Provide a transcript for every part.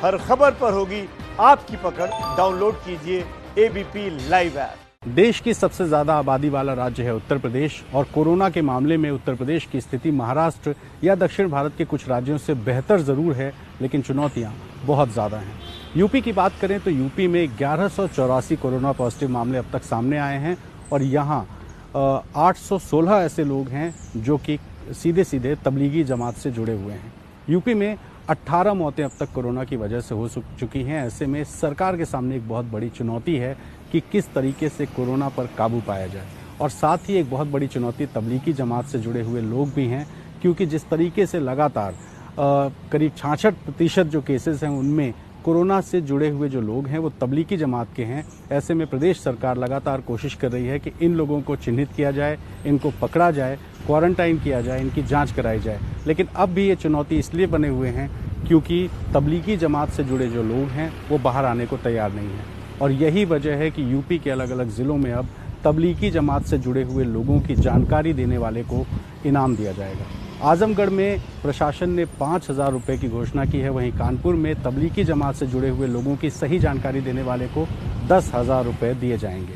हर खबर पर होगी आपकी पकड़। डाउनलोड कीजिए एबीपी लाइव ऐप। देश की सबसे ज्यादा आबादी वाला राज्य है उत्तर प्रदेश और कोरोना के मामले में उत्तर प्रदेश की स्थिति महाराष्ट्र या दक्षिण भारत के कुछ राज्यों से बेहतर जरूर है, लेकिन चुनौतियां बहुत ज्यादा हैं। यूपी की बात करें तो यूपी में 1184 कोरोना पॉजिटिव मामले अब तक सामने आए हैं और यहाँ 816 ऐसे लोग हैं जो कि सीधे सीधे तबलीगी जमात से जुड़े हुए हैं। यूपी में 18 मौतें अब तक कोरोना की वजह से हो चुकी हैं। ऐसे में सरकार के सामने एक बहुत बड़ी चुनौती है कि किस तरीके से कोरोना पर काबू पाया जाए, और साथ ही एक बहुत बड़ी चुनौती तबलीगी जमात से जुड़े हुए लोग भी हैं, क्योंकि जिस तरीके से लगातार करीब 66% जो केसेस हैं उनमें कोरोना से जुड़े हुए जो लोग हैं वो तबलीगी जमात के हैं। ऐसे में प्रदेश सरकार लगातार कोशिश कर रही है कि इन लोगों को चिन्हित किया जाए, इनको पकड़ा जाए, क्वारंटाइन किया जाए, इनकी जांच कराई जाए। लेकिन अब भी ये चुनौती इसलिए बने हुए हैं क्योंकि तबलीगी जमात से जुड़े जो लोग हैं वो बाहर आने को तैयार नहीं हैं, और यही वजह है कि यूपी के अलग अलग ज़िलों में अब तबलीगी जमात से जुड़े हुए लोगों की जानकारी देने वाले को इनाम दिया जाएगा। आजमगढ़ में प्रशासन ने 5,000 रुपये की घोषणा की है, वहीं कानपुर में तबलीगी जमात से जुड़े हुए लोगों की सही जानकारी देने वाले को 10,000 रुपये दिए जाएंगे।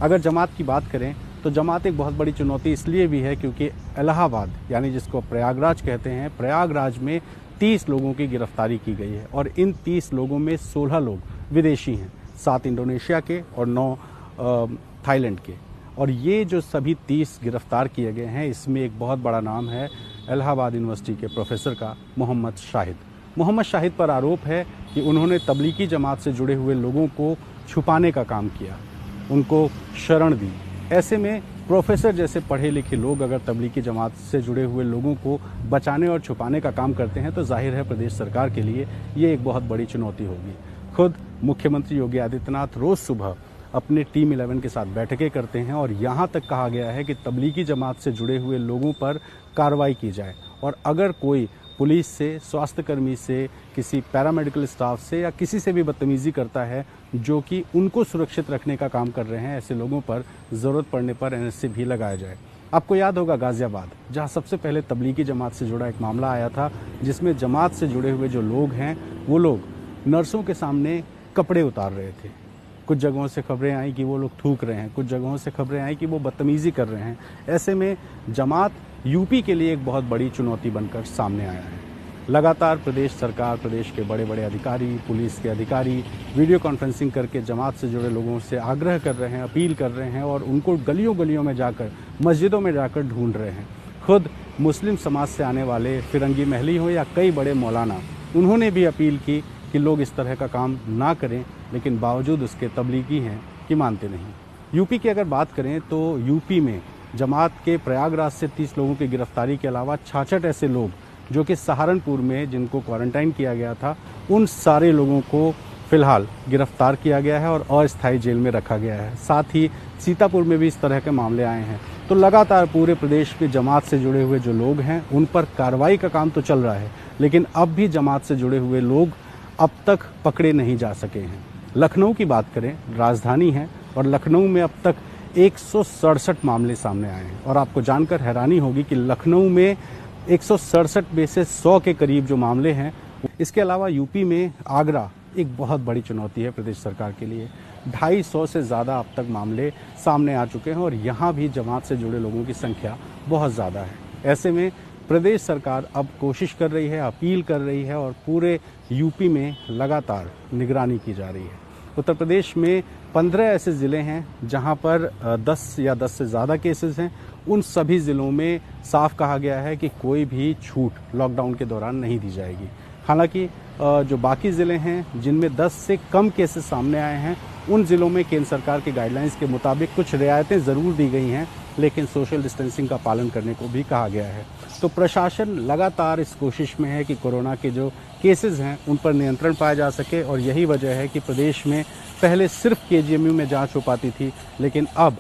अगर जमात की बात करें तो जमात एक बहुत बड़ी चुनौती इसलिए भी है क्योंकि इलाहाबाद यानी जिसको प्रयागराज कहते हैं, प्रयागराज में 30 लोगों की गिरफ्तारी की गई है और इन 30 लोगों में 16 लोग विदेशी हैं, 7 इंडोनेशिया के और 9 थाईलैंड के। और ये जो सभी 30 गिरफ्तार किए गए हैं, इसमें एक बहुत बड़ा नाम है इलाहाबाद यूनिवर्सिटी के प्रोफेसर का, मोहम्मद शाहिद। मोहम्मद शाहिद पर आरोप है कि उन्होंने तबलीगी जमात से जुड़े हुए लोगों को छुपाने का काम किया, उनको शरण दी। ऐसे में प्रोफेसर जैसे पढ़े लिखे लोग अगर तबलीगी जमात से जुड़े हुए लोगों को बचाने और छुपाने का काम करते हैं तो जाहिर है प्रदेश सरकार के लिए ये एक बहुत बड़ी चुनौती होगी। खुद मुख्यमंत्री योगी आदित्यनाथ रोज़ सुबह अपने टीम 11 के साथ बैठकें करते हैं और यहाँ तक कहा गया है कि तबलीगी जमात से जुड़े हुए लोगों पर कार्रवाई की जाए, और अगर कोई पुलिस से, स्वास्थ्यकर्मी से, किसी पैरामेडिकल स्टाफ से या किसी से भी बदतमीज़ी करता है जो कि उनको सुरक्षित रखने का काम कर रहे हैं, ऐसे लोगों पर ज़रूरत पड़ने पर एनएससी भी लगाया जाए। आपको याद होगा गाज़ियाबाद, जहाँ सबसे पहले तबलीगी जमात से जुड़ा एक मामला आया था, जिसमें जमात से जुड़े हुए जो लोग हैं वो लोग नर्सों के सामने कपड़े उतार रहे थे। कुछ जगहों से खबरें आई कि वो लोग थूक रहे हैं, कुछ जगहों से खबरें आई कि वो बदतमीज़ी कर रहे हैं। ऐसे में जमात यूपी के लिए एक बहुत बड़ी चुनौती बनकर सामने आया है। लगातार प्रदेश सरकार, प्रदेश के बड़े बड़े अधिकारी, पुलिस के अधिकारी वीडियो कॉन्फ्रेंसिंग करके जमात से जुड़े लोगों से आग्रह कर रहे हैं, अपील कर रहे हैं और उनको गलियों गलियों में जाकर, मस्जिदों में जाकर ढूंढ रहे हैं। खुद मुस्लिम समाज से आने वाले फिरंगी महली हो या कई बड़े मौलाना, उन्होंने भी अपील की कि लोग इस तरह का काम ना करें, लेकिन बावजूद उसके तबलीगी हैं कि मानते नहीं। यूपी की अगर बात करें तो यूपी में जमात के प्रयागराज से 30 लोगों की गिरफ्तारी के अलावा 66 ऐसे लोग जो कि सहारनपुर में जिनको क्वारंटाइन किया गया था, उन सारे लोगों को फिलहाल गिरफ्तार किया गया है और अस्थायी जेल में रखा गया है। साथ ही सीतापुर में भी इस तरह के मामले आए हैं। तो लगातार पूरे प्रदेश में जमात से जुड़े हुए जो लोग हैं उन पर कार्रवाई का काम तो चल रहा है, लेकिन अब भी जमात से जुड़े हुए लोग अब तक पकड़े नहीं जा सके हैं। लखनऊ की बात करें, राजधानी है, और लखनऊ में अब तक 167 मामले सामने आए हैं। और आपको जानकर हैरानी होगी कि लखनऊ में 167 में से 100 के करीब जो मामले हैं। इसके अलावा यूपी में आगरा एक बहुत बड़ी चुनौती है प्रदेश सरकार के लिए। 250 से ज़्यादा अब तक मामले सामने आ चुके हैं और यहाँ भी जमात से जुड़े लोगों की संख्या बहुत ज़्यादा है। ऐसे में प्रदेश सरकार अब कोशिश कर रही है, अपील कर रही है और पूरे यूपी में लगातार निगरानी की जा रही है। उत्तर प्रदेश में 15 ऐसे ज़िले हैं जहां पर 10 या 10 से ज़्यादा केसेस हैं। उन सभी ज़िलों में साफ कहा गया है कि कोई भी छूट लॉकडाउन के दौरान नहीं दी जाएगी। हालांकि जो बाकी ज़िले हैं जिनमें 10 से कम केसेस सामने आए हैं, उन ज़िलों में केंद्र सरकार के गाइडलाइंस के मुताबिक कुछ रियायतें ज़रूर दी गई हैं, लेकिन सोशल डिस्टेंसिंग का पालन करने को भी कहा गया है। तो प्रशासन लगातार इस कोशिश में है कि कोरोना के जो केसेस हैं उन पर नियंत्रण पाया जा सके, और यही वजह है कि प्रदेश में पहले सिर्फ केजीएमयू में जांच हो पाती थी, लेकिन अब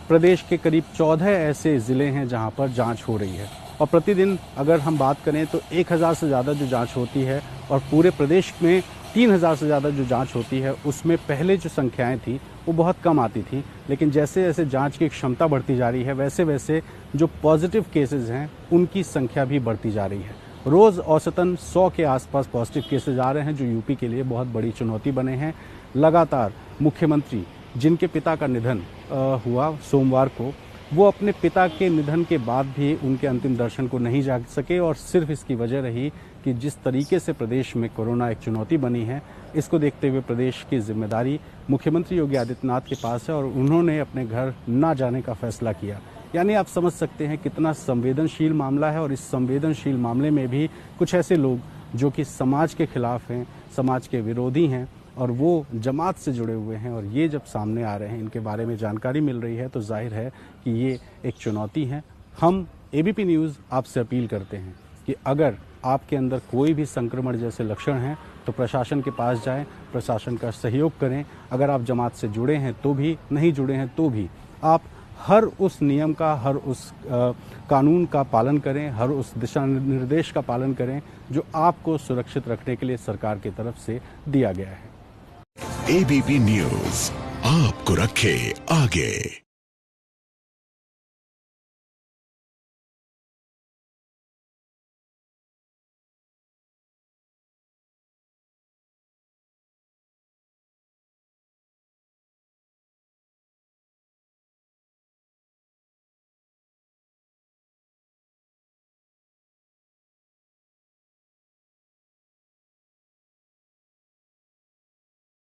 प्रदेश के करीब 14 ऐसे ज़िले हैं जहां पर जांच हो रही है। और प्रतिदिन अगर हम बात करें तो 1000 से ज़्यादा जो जांच होती है, और पूरे प्रदेश में 3000 से ज़्यादा जो जांच होती है, उसमें पहले जो संख्याएं थी वो बहुत कम आती थी। लेकिन जैसे जैसे जांच की क्षमता बढ़ती जा रही है, वैसे वैसे जो पॉजिटिव केसेस हैं उनकी संख्या भी बढ़ती जा रही है। रोज़ औसतन 100 के आसपास पॉजिटिव केसेज आ रहे हैं, जो यूपी के लिए बहुत बड़ी चुनौती बने हैं। लगातार मुख्यमंत्री जिनके पिता का निधन हुआ सोमवार को, वो अपने पिता के निधन के बाद भी उनके अंतिम दर्शन को नहीं जा सके, और सिर्फ इसकी वजह रही कि जिस तरीके से प्रदेश में कोरोना एक चुनौती बनी है, इसको देखते हुए प्रदेश की जिम्मेदारी मुख्यमंत्री योगी आदित्यनाथ के पास है और उन्होंने अपने घर ना जाने का फैसला किया। यानी आप समझ सकते हैं कितना संवेदनशील मामला है, और इस संवेदनशील मामले में भी कुछ ऐसे लोग जो कि समाज के खिलाफ हैं, समाज के विरोधी हैं, और वो जमात से जुड़े हुए हैं, और ये जब सामने आ रहे हैं, इनके बारे में जानकारी मिल रही है, तो जाहिर है कि ये एक चुनौती है। हम एबीपी न्यूज़ आपसे अपील करते हैं कि अगर आपके अंदर कोई भी संक्रमण जैसे लक्षण हैं तो प्रशासन के पास जाएं, प्रशासन का सहयोग करें। अगर आप जमात से जुड़े हैं तो भी, नहीं जुड़े हैं तो भी, आप हर उस नियम का, हर उस कानून का पालन करें, हर उस दिशा निर्देश का पालन करें जो आपको सुरक्षित रखने के लिए सरकार की तरफ से दिया गया है। एबीपी न्यूज़ आपको रखे आगे।